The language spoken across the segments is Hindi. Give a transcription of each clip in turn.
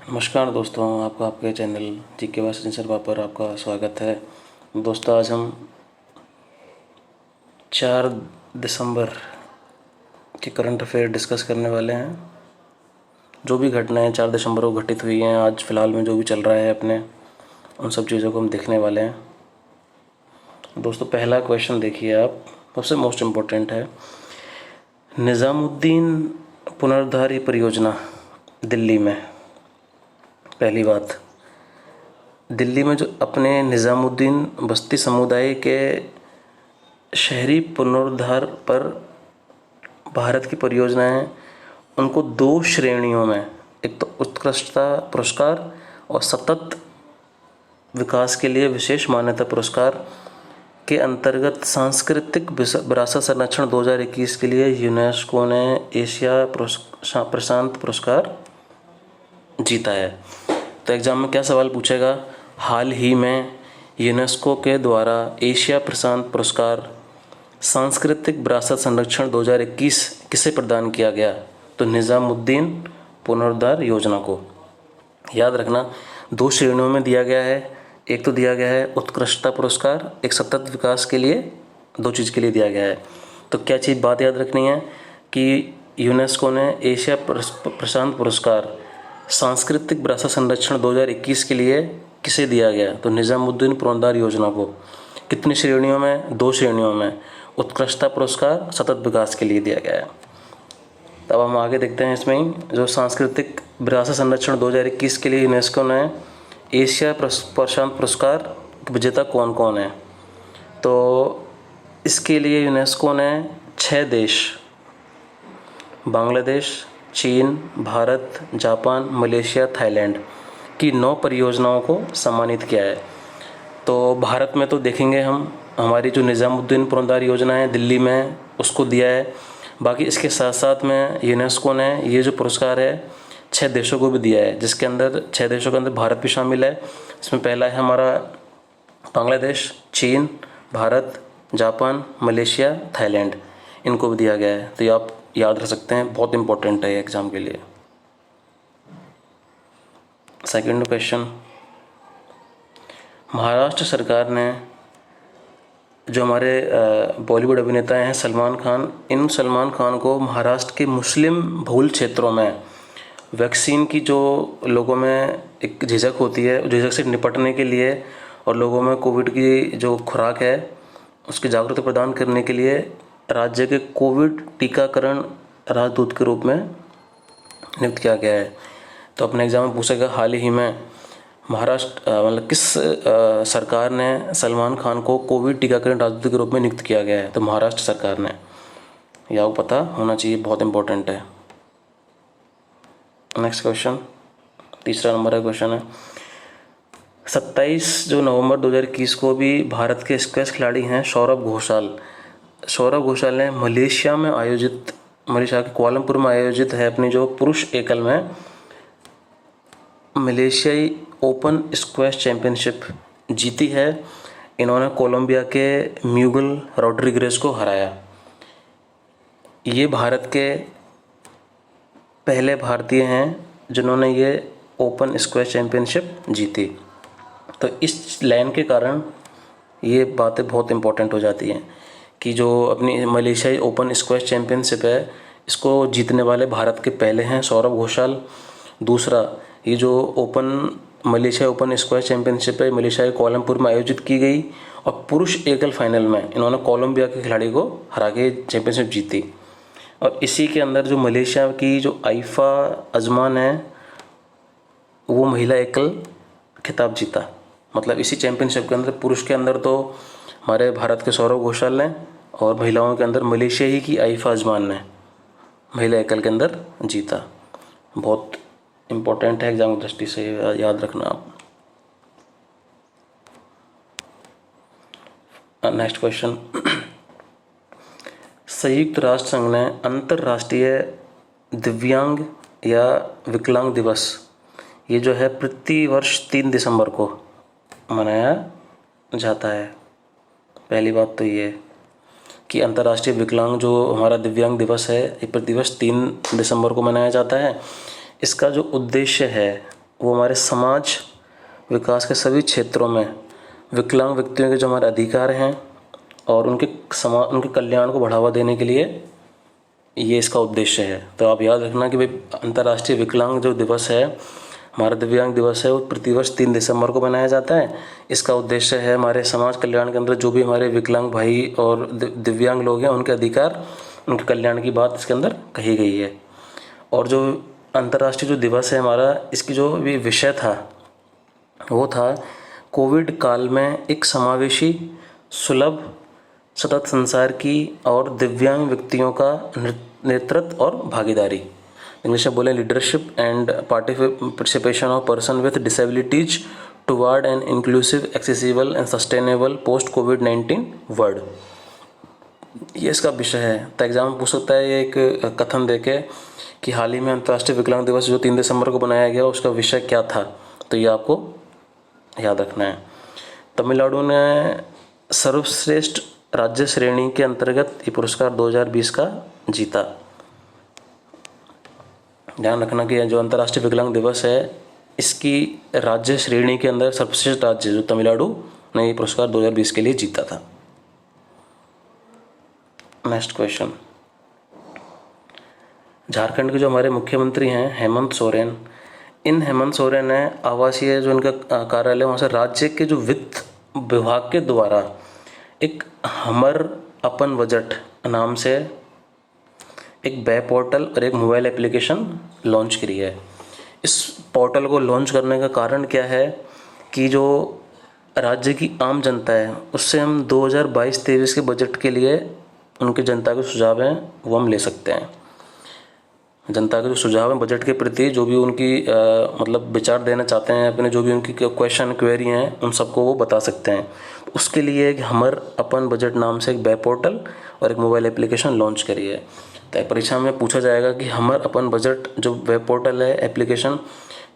नमस्कार दोस्तों, आपका आपके चैनल जीके वासन शर्मा पर आपका स्वागत है। दोस्तों, आज हम 4 दिसंबर के करंट अफेयर डिस्कस करने वाले हैं। जो भी घटनाएं 4 दिसंबर को घटित हुई हैं, आज फ़िलहाल में जो भी चल रहा है अपने, उन सब चीज़ों को हम देखने वाले हैं। दोस्तों, पहला क्वेश्चन देखिए आप, सबसे मोस्ट इम्पोर्टेंट है। निज़ामुद्दीन पुनरुद्धार परियोजना दिल्ली में, पहली बात, दिल्ली में जो अपने निज़ामुद्दीन बस्ती समुदाय के शहरी पुनरुद्धार पर भारत की परियोजनाएं, उनको 2 श्रेणियों में, एक तो उत्कृष्टता पुरस्कार और सतत विकास के लिए विशेष मान्यता पुरस्कार के अंतर्गत सांस्कृतिक विरासत संरक्षण 2021 के लिए यूनेस्को ने एशिया प्रशांत पुरस्कार जीता है। तो एग्ज़ाम में क्या सवाल पूछेगा? हाल ही में यूनेस्को के द्वारा एशिया प्रशांत पुरस्कार सांस्कृतिक विरासत संरक्षण 2021 किसे प्रदान किया गया? तो निज़ामुद्दीन पुनरुद्धार योजना को। याद रखना, 2 श्रेणियों में दिया गया है। एक तो दिया गया है उत्कृष्टता पुरस्कार, एक सतत विकास के लिए, 2 चीज़ के लिए दिया गया है। तो क्या चीज़ बात याद रखनी है कि यूनेस्को ने एशिया प्रशांत पुरस्कार सांस्कृतिक विरासत संरक्षण 2021 के लिए किसे दिया गया? तो निज़ामुद्दीन पुनरुद्धार योजना को। कितनी श्रेणियों में? 2 श्रेणियों में, उत्कृष्टता पुरस्कार, सतत विकास के लिए दिया गया है। तब हम आगे देखते हैं इसमें ही, जो सांस्कृतिक विरासत संरक्षण 2021 के लिए यूनेस्को ने एशिया प्रशांत पुरस्कार विजेता कौन कौन है? तो इसके लिए यूनेस्को ने 6 देश, बांग्लादेश, चीन, भारत, जापान, मलेशिया, थाईलैंड की 9 परियोजनाओं को सम्मानित किया है। तो भारत में तो देखेंगे हम, हमारी जो निज़ामुद्दीन पुनरुद्धार योजना है दिल्ली में, उसको दिया है। बाकी इसके साथ साथ में यूनेस्को ने ये जो पुरस्कार है 6 देशों को भी दिया है, जिसके अंदर 6 देशों के अंदर भारत भी शामिल है। इसमें पहला है हमारा बांग्लादेश, चीन, भारत, जापान, मलेशिया, थाईलैंड, इनको भी दिया गया है। तो ये आप याद रख सकते हैं, बहुत इंपॉर्टेंट है एग्ज़ाम के लिए। सेकंड क्वेश्चन, महाराष्ट्र सरकार ने, जो हमारे बॉलीवुड अभिनेता हैं सलमान खान, इन सलमान खान को महाराष्ट्र के मुस्लिम बहुल क्षेत्रों में वैक्सीन की जो लोगों में एक झिझक होती है, झिझक से निपटने के लिए और लोगों में कोविड की जो खुराक है उसकी जागरूकता प्रदान करने के लिए राज्य के कोविड टीकाकरण राजदूत के रूप में नियुक्त किया गया है। तो अपने एग्जाम में पूछेगा, हाल ही में महाराष्ट्र मतलब किस सरकार ने सलमान खान को कोविड टीकाकरण राजदूत के रूप में नियुक्त किया गया है? तो महाराष्ट्र सरकार ने। यह आपको पता होना चाहिए, बहुत इंपॉर्टेंट है। नेक्स्ट क्वेश्चन, तीसरा नंबर का क्वेश्चन है। 27 जो नवंबर 2021 को भी भारत के स्क्वैश खिलाड़ी हैं सौरभ घोषाल ने मलेशिया के कोलंबपुर में आयोजित है अपनी जो पुरुष एकल में मलेशियाई ओपन स्क्वैश चैंपियनशिप जीती है। इन्होंने कोलंबिया के म्यूगल रॉड्रिगेज को हराया। ये भारत के पहले भारतीय हैं जिन्होंने ये ओपन स्क्वैश चैंपियनशिप जीती। तो इस लाइन के कारण ये बातें बहुत इंपॉर्टेंट हो जाती हैं कि जो अपनी मलेशियाई ओपन स्क्वैश चैंपियनशिप है, इसको जीतने वाले भारत के पहले हैं सौरभ घोषाल। दूसरा, ये जो मलेशिया ओपन स्क्वैश चैंपियनशिप है, मलेशिया के कोलंबपुर में आयोजित की गई और पुरुष एकल फाइनल में इन्होंने कोलंबिया के खिलाड़ी को हरा के चैंपियनशिप जीती। और इसी के अंदर जो मलेशिया की जो आइफा अजमान है, वो महिला एकल खिताब जीता। मतलब इसी चैंपियनशिप के अंदर पुरुष के अंदर तो हमारे भारत के सौरभ घोषाल ने, और महिलाओं के अंदर मलेशिया ही की आइफा अजमान ने महिला एकल के अंदर जीता। बहुत इम्पोर्टेंट है एग्जाम की दृष्टि से, याद रखना आप। नेक्स्ट क्वेश्चन, संयुक्त राष्ट्र संघ ने अंतर्राष्ट्रीय दिव्यांग या विकलांग दिवस, ये जो है प्रति वर्ष 3 दिसंबर को मनाया जाता है। पहली बात तो ये कि अंतर्राष्ट्रीय विकलांग जो हमारा दिव्यांग दिवस है, ये प्रतिवर्ष 3 दिसंबर को मनाया जाता है। इसका जो उद्देश्य है वो हमारे समाज विकास के सभी क्षेत्रों में विकलांग व्यक्तियों के जो हमारे अधिकार हैं और उनके कल्याण को बढ़ावा देने के लिए ये इसका उद्देश्य है। तो आप याद रखना कि भाई अंतर्राष्ट्रीय विकलांग जो दिवस है, हमारा दिव्यांग दिवस है, वो प्रतिवर्ष 3 दिसंबर को मनाया जाता है। इसका उद्देश्य है हमारे समाज कल्याण के अंदर जो भी हमारे विकलांग भाई और दिव्यांग लोग हैं उनके अधिकार, उनके कल्याण की बात इसके अंदर कही गई है। और जो अंतर्राष्ट्रीय जो दिवस है हमारा, इसकी जो भी विषय था वो था कोविड काल में एक समावेशी, सुलभ, सतत संसार की और दिव्यांग व्यक्तियों का नेतृत्व और भागीदारी। इंग्लिश में बोले leadership and participation of person with disabilities toward an inclusive, accessible and sustainable post covid world. ये इसका विषय है। तो एग्जाम में पूछ सकता है ये एक कथन देके कि हाल ही में अंतर्राष्ट्रीय विकलांग दिवस जो 3 दिसंबर को बनाया गया उसका विषय क्या था, तो ये आपको याद रखना है। तमिलनाडु ने सर्वश्रेष्ठ राज्य श्रेणी के अंतर्गत ये पुरस्कार 2020 का जीता। ध्यान रखना कि जो अंतर्राष्ट्रीय विकलांग दिवस है इसकी राज्य श्रेणी के अंदर सर्वश्रेष्ठ राज्य जो तमिलनाडु ने ये पुरस्कार 2020 के लिए जीता था। नेक्स्ट क्वेश्चन, झारखंड के जो हमारे मुख्यमंत्री हैं हेमंत सोरेन, इन हेमंत सोरेन ने आवासीय जो इनका कार्यालय वहाँ से राज्य के जो वित्त विभाग के द्वारा एक हमर अपन बजट नाम से एक वेब पोर्टल और एक मोबाइल एप्लीकेशन लॉन्च करी है। इस पोर्टल को लॉन्च करने का कारण क्या है कि जो राज्य की आम जनता है उससे हम 2022-23 के बजट के लिए उनके जनता के सुझाव हैं वो हम ले सकते हैं। जनता के जो सुझाव हैं बजट के प्रति, जो भी उनकी मतलब विचार देना चाहते हैं, अपने जो भी उनकी क्वेश्चन क्वेरी हैं उन सबको वो बता सकते हैं। उसके लिए एक हमर अपन बजट नाम से एक वेब पोर्टल और एक मोबाइल एप्लीकेशन लॉन्च करी है। तो परीक्षा में पूछा जाएगा कि हमर अपन बजट जो वेब पोर्टल है, एप्लीकेशन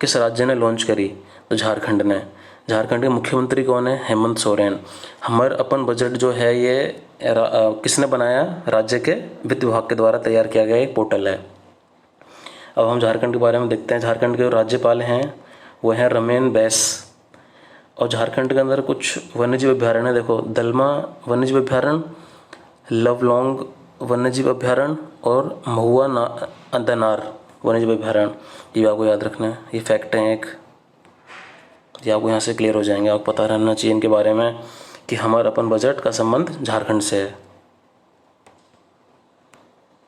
किस राज्य ने लॉन्च करी, तो झारखंड ने। झारखंड के मुख्यमंत्री कौन है? हेमंत सोरेन। हमर अपन बजट जो है ये किसने बनाया? राज्य के वित्त विभाग के द्वारा तैयार किया गया एक पोर्टल है। अब हम झारखंड के बारे में देखते हैं। झारखंड के जो राज्यपाल हैं वो हैं रमेन बैस। और झारखंड के अंदर कुछ वन्यजीव अभ्यारण्य देखो, दलमा वन्यजीव अभ्यारण्य, लवलोंग वन्यजीव अभ्यारण्य और महुआ दनार वन्यजीव अभ्यारण्य। ये आपको याद रखना है, ये फैक्ट हैं एक, ये आपको यहाँ से क्लियर हो जाएंगे। आपको पता रहना चाहिए इनके बारे में कि हमारा अपन बजट का संबंध झारखंड से है।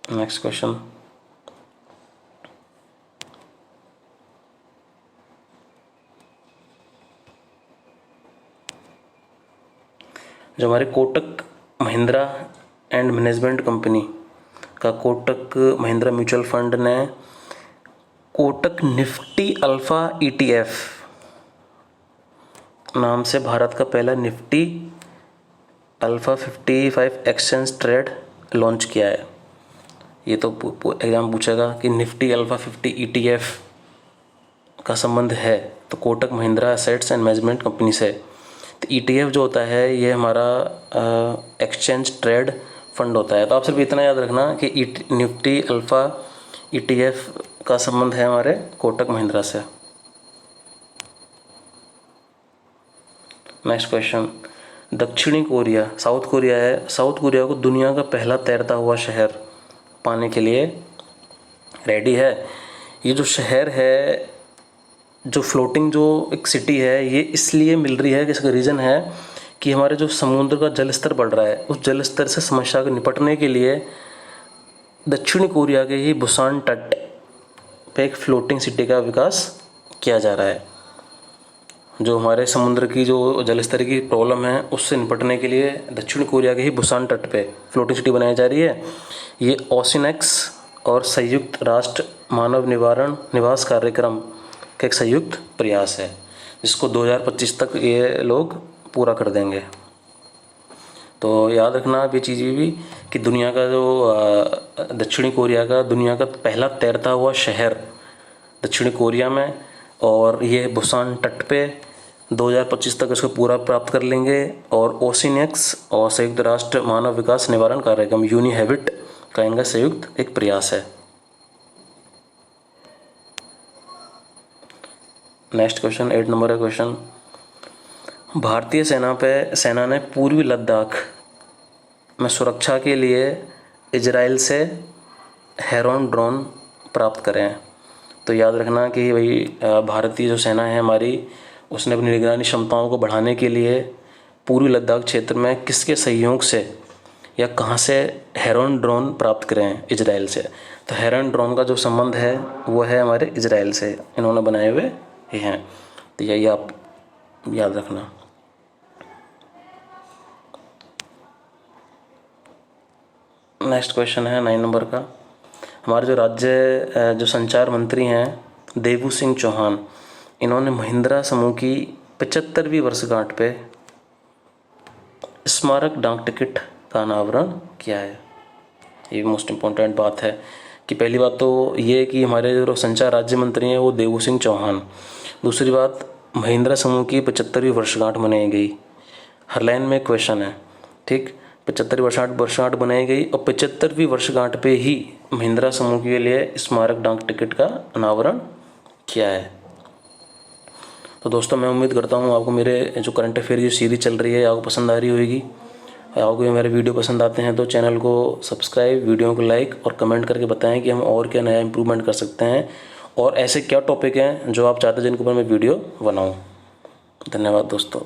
नेक्स्ट क्वेश्चन, जो हमारे Kotak Mahindra and management company का कोटक महिंद्रा म्यूचुअल फंड ने कोटक निफ्टी अल्फा ETF नाम से भारत का पहला Nifty alpha 55 exchange trade launch किया है। ये तो एग्जाम पूछेगा कि निफ्टी अल्फा 50 ETF का संबंध है तो Kotak Mahindra assets and management company से। तो ETF जो होता है ये हमारा एक्सचेंज ट्रेड फंड होता है। तो आप सिर्फ इतना याद रखना कि निफ्टी अल्फा ETF का संबंध है हमारे कोटक महिंद्रा से। नेक्स्ट क्वेश्चन, दक्षिणी कोरिया, साउथ कोरिया है, साउथ कोरिया को दुनिया का पहला तैरता हुआ शहर पाने के लिए रेडी है। ये जो शहर है, जो फ्लोटिंग जो एक सिटी है, ये इसलिए मिल रही है कि इसका रीज़न है कि हमारे जो समुद्र का जल स्तर बढ़ रहा है, उस जल स्तर से समस्या को निपटने के लिए दक्षिणी कोरिया के ही बुसान तट पे एक फ्लोटिंग सिटी का विकास किया जा रहा है। जो हमारे समुद्र की जो जल स्तर की प्रॉब्लम है उससे निपटने के लिए दक्षिण कोरिया के ही बुसान तट पे फ्लोटिंग सिटी बनाई जा रही है। ये ओशिनेक्स और संयुक्त राष्ट्र मानव निवास कार्यक्रम का एक संयुक्त प्रयास है जिसको 2025 तक ये लोग पूरा कर देंगे। तो याद रखना ये चीज़ भी कि दुनिया का जो दक्षिणी कोरिया का दुनिया का पहला तैरता हुआ शहर दक्षिणी कोरिया में, और ये बुसान तट पे 2025 तक इसको पूरा प्राप्त कर लेंगे। और ओशिनेक्स और संयुक्त राष्ट्र मानव विकास निवारण कार्यक्रम यूनिहैबिट का इनका संयुक्त एक प्रयास है। नेक्स्ट क्वेश्चन 8 नंबर का क्वेश्चन, भारतीय सेना ने पूर्वी लद्दाख में सुरक्षा के लिए इजराइल से हेरॉन ड्रोन प्राप्त करे हैं। तो याद रखना कि भाई भारतीय जो सेना है हमारी, उसने अपनी निगरानी क्षमताओं को बढ़ाने के लिए पूर्वी लद्दाख क्षेत्र में किसके सहयोग से या कहाँ से हेरॉन ड्रोन प्राप्त करें हैं? इजराइल से। तो हेरॉन ड्रोन का जो संबंध है वो है हमारे इजराइल से, इन्होंने बनाए हुए ही हैं। तो यही आप याद रखना। नेक्स्ट क्वेश्चन है 9 नंबर का, हमारे जो राज्य जो संचार मंत्री हैं देवू सिंह चौहान, इन्होंने महिंद्रा समूह की 75वीं वर्षगांठ पे स्मारक डाक टिकट का अनावरण किया है। ये मोस्ट इम्पोर्टेंट बात है कि पहली बात तो ये कि हमारे जो संचार राज्य मंत्री हैं वो देवू सिंह चौहान, दूसरी बात महिंद्रा समूह की 75वीं वर्षगांठ मनाई गई। हर लाइन में क्वेश्चन है, ठीक। 75वीं वर्षगांठ बनाई गई और 75वीं वर्षगांठ पे ही महिंद्रा समूह के लिए स्मारक डाक टिकट का अनावरण किया है। तो दोस्तों मैं उम्मीद करता हूँ आपको मेरे जो करंट अफेयर की सीरीज चल रही है आपको पसंद आ रही होगी। आपको मेरे वीडियो पसंद आते हैं तो चैनल को सब्सक्राइब, वीडियो को लाइक और कमेंट करके बताएं कि हम और क्या नया इंप्रूवमेंट कर सकते हैं और ऐसे क्या टॉपिक हैं जो आप चाहते हैं जिनके ऊपर मैं वीडियो बनाऊँ। धन्यवाद दोस्तों।